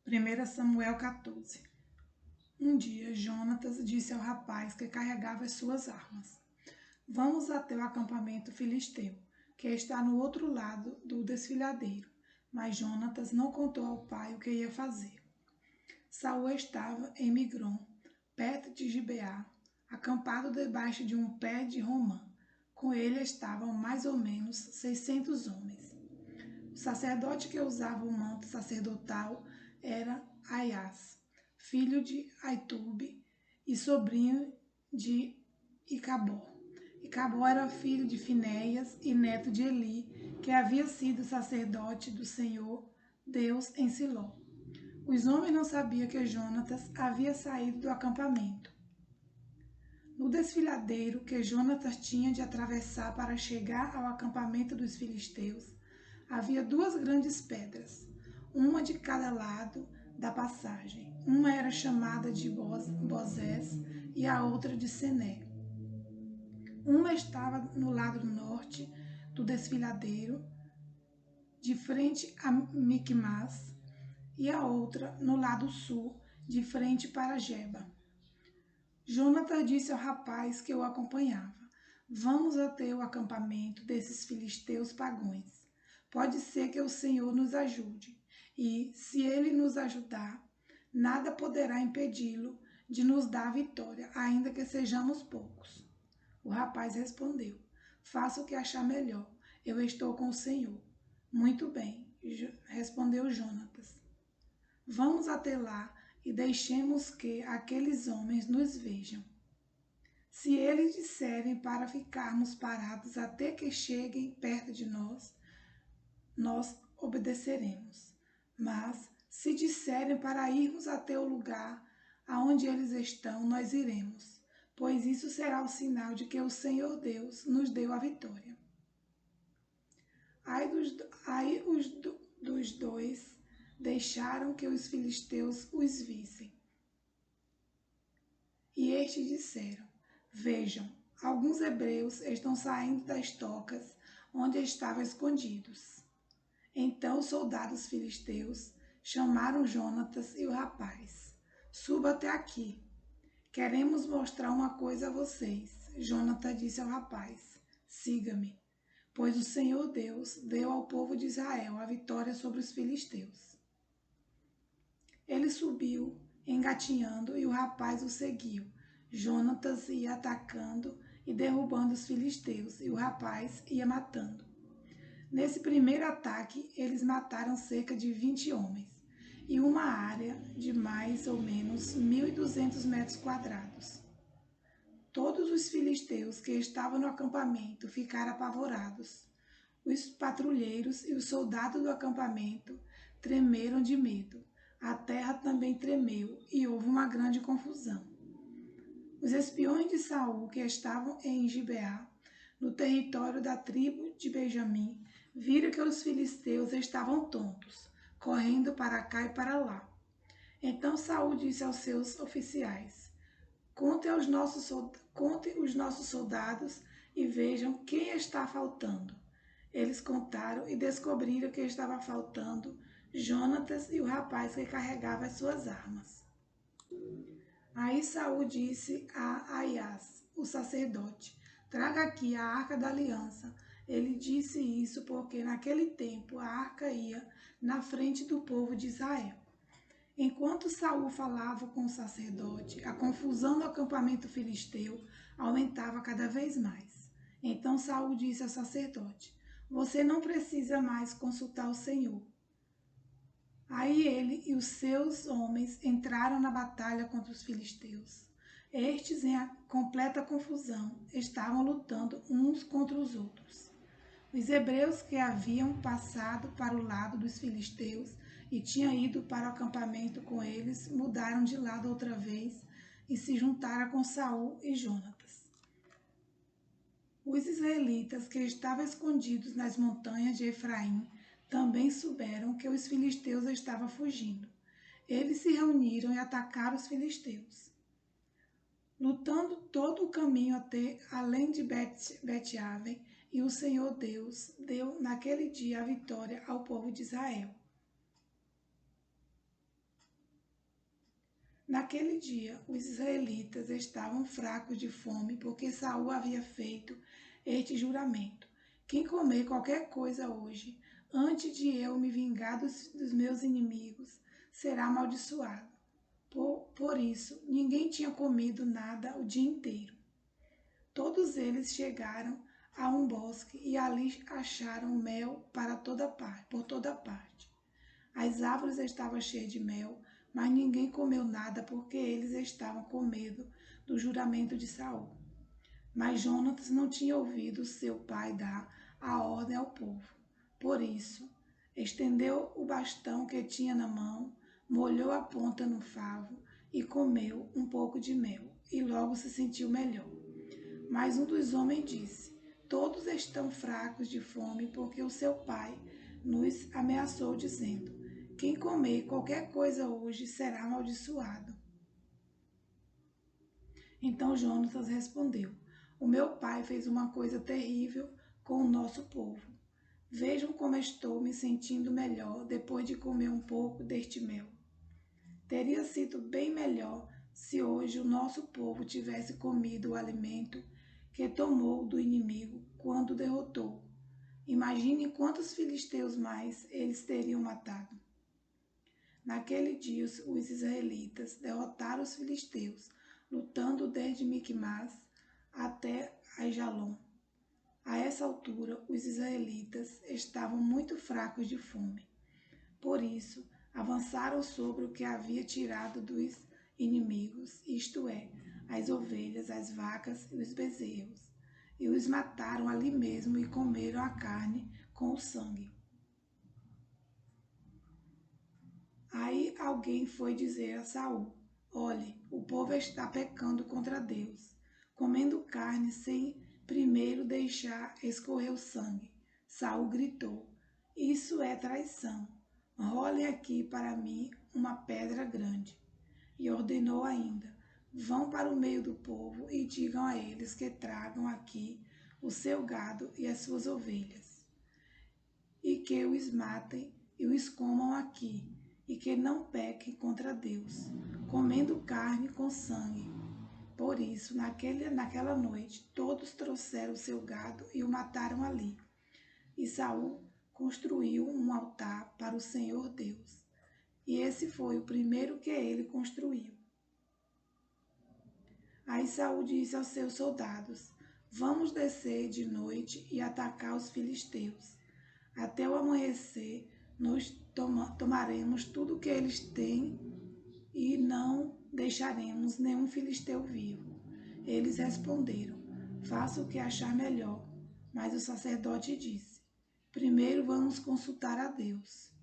1 Samuel 14. Um dia, Jonatas disse ao rapaz que carregava as suas armas: Vamos até o acampamento filisteu, que está no outro lado do desfiladeiro. Mas Jonatas não contou ao pai o que ia fazer. Saul estava em Migron, perto de Gibeá, acampado debaixo de um pé de romã. Com ele estavam mais ou menos 600 homens. O sacerdote que usava o manto sacerdotal era Aias, filho de Aitube e sobrinho de Icabor. Icabor era filho de Finéias e neto de Eli, que havia sido sacerdote do Senhor Deus em Siló. Os homens não sabiam que Jonatas havia saído do acampamento. No desfiladeiro que Jonatas tinha de atravessar para chegar ao acampamento dos filisteus, havia duas grandes pedras, uma de cada lado da passagem. Uma era chamada de Bozés e a outra de Sené. Uma estava no lado norte do desfiladeiro, de frente a Micmas, e a outra no lado sul, de frente para Geba. Jonatas disse ao rapaz que o acompanhava: Vamos até o acampamento desses filisteus pagãos. Pode ser que o Senhor nos ajude, e, se ele nos ajudar, nada poderá impedi-lo de nos dar a vitória, ainda que sejamos poucos. O rapaz respondeu: Faça o que achar melhor, eu estou com o Senhor. Muito bem, respondeu Jonatas. Vamos até lá e deixemos que aqueles homens nos vejam. Se eles disserem para ficarmos parados até que cheguem perto de nós, nós obedeceremos. Mas, se disserem para irmos até o lugar aonde eles estão, nós iremos, pois isso será o sinal de que o Senhor Deus nos deu a vitória. Aí os dois deixaram que os filisteus os vissem. E estes disseram: Vejam, alguns hebreus estão saindo das tocas onde estavam escondidos. Então os soldados filisteus chamaram Jonatas e o rapaz. Suba até aqui. Queremos mostrar uma coisa a vocês. Jonatas disse ao rapaz: Siga-me, pois o Senhor Deus deu ao povo de Israel a vitória sobre os filisteus. Ele subiu, engatinhando, e o rapaz o seguiu. Jonatas ia atacando e derrubando os filisteus, e o rapaz ia matando. Nesse primeiro ataque, eles mataram cerca de 20 homens, e uma área de mais ou menos 1.200 metros quadrados. Todos os filisteus que estavam no acampamento ficaram apavorados. Os patrulheiros e os soldados do acampamento tremeram de medo. A terra também tremeu e houve uma grande confusão. Os espiões de Saul, que estavam em Gibeá, no território da tribo de Benjamim, viram que os filisteus estavam tontos, correndo para cá e para lá. Então Saul disse aos seus oficiais: Contem os nossos soldados e vejam quem está faltando. Eles contaram e descobriram que estava faltando Jonatas e o rapaz que carregava as suas armas. Aí Saul disse a Aias, o sacerdote: Traga aqui a arca da aliança. Ele disse isso porque naquele tempo a arca ia na frente do povo de Israel. Enquanto Saul falava com o sacerdote, a confusão no acampamento filisteu aumentava cada vez mais. Então Saul disse ao sacerdote: Você não precisa mais consultar o Senhor. Aí ele e os seus homens entraram na batalha contra os filisteus. Estes, em completa confusão, estavam lutando uns contra os outros. Os hebreus que haviam passado para o lado dos filisteus e tinham ido para o acampamento com eles, mudaram de lado outra vez e se juntaram com Saul e Jonatas. Os israelitas que estavam escondidos nas montanhas de Efraim também souberam que os filisteus estavam fugindo. Eles se reuniram e atacaram os filisteus, lutando todo o caminho até além de Bet-Aven, e o Senhor Deus deu naquele dia a vitória ao povo de Israel. Naquele dia, os israelitas estavam fracos de fome, porque Saul havia feito este juramento: quem comer qualquer coisa hoje, antes de eu me vingar dos meus inimigos, será amaldiçoado. Por isso, ninguém tinha comido nada o dia inteiro. Todos eles chegaram a um bosque e ali acharam mel por toda parte. As árvores estavam cheias de mel, mas ninguém comeu nada porque eles estavam com medo do juramento de Saul. Mas Jonatas não tinha ouvido seu pai dar a ordem ao povo. Por isso, estendeu o bastão que tinha na mão, molhou a ponta no favo e comeu um pouco de mel, e logo se sentiu melhor. Mas um dos homens disse: todos estão fracos de fome porque o seu pai nos ameaçou dizendo: quem comer qualquer coisa hoje será amaldiçoado. Então Jonatas respondeu: o meu pai fez uma coisa terrível com o nosso povo. Vejam como estou me sentindo melhor depois de comer um pouco deste mel. Teria sido bem melhor se hoje o nosso povo tivesse comido o alimento que tomou do inimigo quando o derrotou. Imagine quantos filisteus mais eles teriam matado. Naquele dia, os israelitas derrotaram os filisteus, lutando desde Micmas até Aijalon. A essa altura, os israelitas estavam muito fracos de fome. Por isso, avançaram sobre o que havia tirado dos inimigos, isto é, as ovelhas, as vacas e os bezerros, e os mataram ali mesmo e comeram a carne com o sangue. Aí alguém foi dizer a Saul: olhe, o povo está pecando contra Deus, comendo carne sem primeiro deixar escorrer o sangue. Saul gritou: isso é traição. Role aqui para mim uma pedra grande. E ordenou ainda: vão para o meio do povo e digam a eles que tragam aqui o seu gado e as suas ovelhas, e que os matem e os comam aqui, e que não pequem contra Deus, comendo carne com sangue. Por isso, naquela noite, todos trouxeram o seu gado e o mataram ali. E Saul construiu um altar para o Senhor Deus. E esse foi o primeiro que ele construiu. Aí Saul disse aos seus soldados: vamos descer de noite e atacar os filisteus. Até o amanhecer, nós tomaremos tudo o que eles têm e não deixaremos nenhum filisteu vivo. Eles responderam: faça o que achar melhor. Mas o sacerdote disse: primeiro vamos consultar a Deus.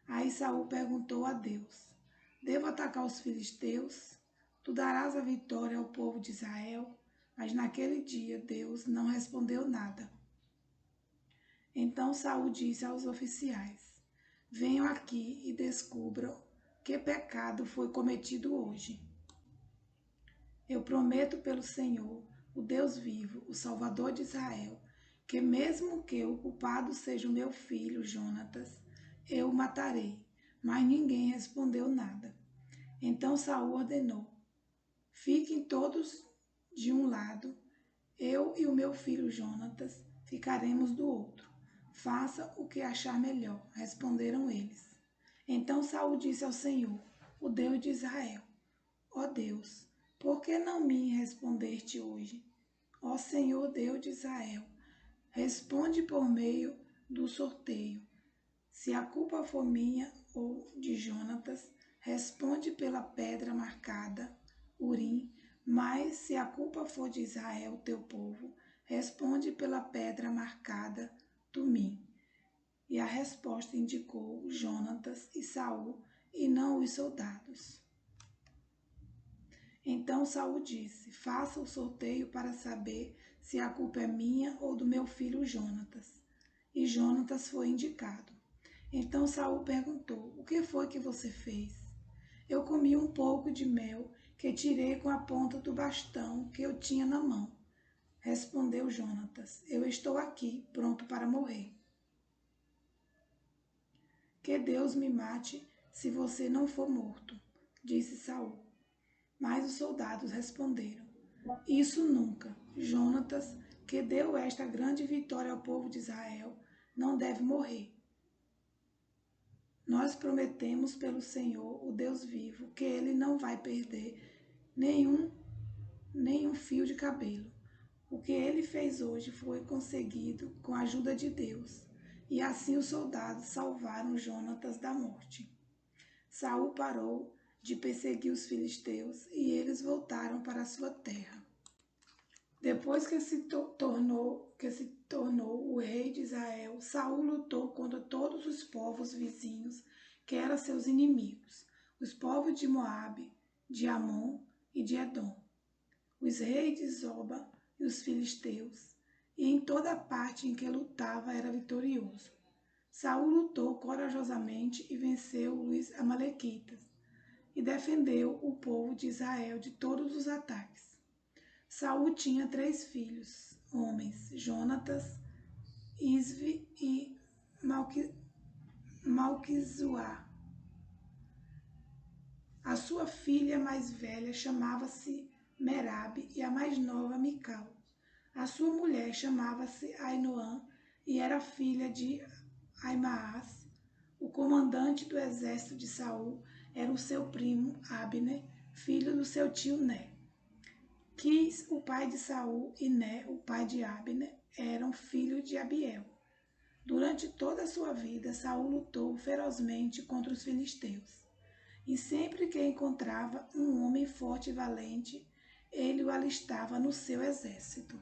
Aí Saul perguntou a Deus: devo atacar os filisteus? Tu darás a vitória ao povo de Israel? Mas naquele dia Deus não respondeu nada. Então Saul disse aos oficiais: venham aqui e descubram que pecado foi cometido hoje. Eu prometo pelo Senhor, o Deus vivo, o Salvador de Israel, que mesmo que o culpado seja o meu filho Jonatas, eu o matarei. Mas ninguém respondeu nada. Então Saul ordenou: fiquem todos de um lado, eu e o meu filho Jonatas ficaremos do outro. Faça o que achar melhor, responderam eles. Então Saul disse ao Senhor, o Deus de Israel: ó Deus, por que não me respondeste hoje? Ó Senhor Deus de Israel, responde por meio do sorteio. Se a culpa for minha ou de Jonatas, responde pela pedra marcada, Urim, mas se a culpa for de Israel, teu povo, responde pela pedra marcada, Tumim. E a resposta indicou Jonatas e Saul, e não os soldados. Então Saul disse: faça o sorteio para saber se a culpa é minha ou do meu filho Jonatas. E Jonatas foi indicado. Então Saul perguntou: o que foi que você fez? Eu comi um pouco de mel que tirei com a ponta do bastão que eu tinha na mão. Respondeu Jonatas: eu estou aqui, pronto para morrer. Que Deus me mate se você não for morto. disse Saul. Mas os soldados responderam: Isso nunca. Jonatas, que deu esta grande vitória ao povo de Israel, não deve morrer. Nós prometemos pelo Senhor, o Deus vivo, que ele não vai perder nenhum fio de cabelo. O que ele fez hoje foi conseguido com a ajuda de Deus. E assim os soldados salvaram Jonatas da morte. Saul parou de perseguir os filisteus e eles voltaram para a sua terra. Depois que se tornou o rei de Israel, Saul lutou contra todos os povos vizinhos que eram seus inimigos, os povos de Moabe, de Amon e de Edom, os reis de Zoba e os filisteus, e em toda parte em que lutava era vitorioso. Saul lutou corajosamente e venceu os amalequitas, e defendeu o povo de Israel de todos os ataques. Saul tinha 3 filhos, homens, Jonatas, Isvi e Malquizuá. A sua filha mais velha chamava-se Merabe e a mais nova Mical. A sua mulher chamava-se Ainoã e era filha de Aimaas. O comandante do exército de Saul era o seu primo Abner, filho do seu tio Né. Quis, o pai de Saul, e Né, o pai de Abner, eram filhos de Abiel. Durante toda a sua vida, Saul lutou ferozmente contra os filisteus. E sempre que encontrava um homem forte e valente, ele o alistava no seu exército.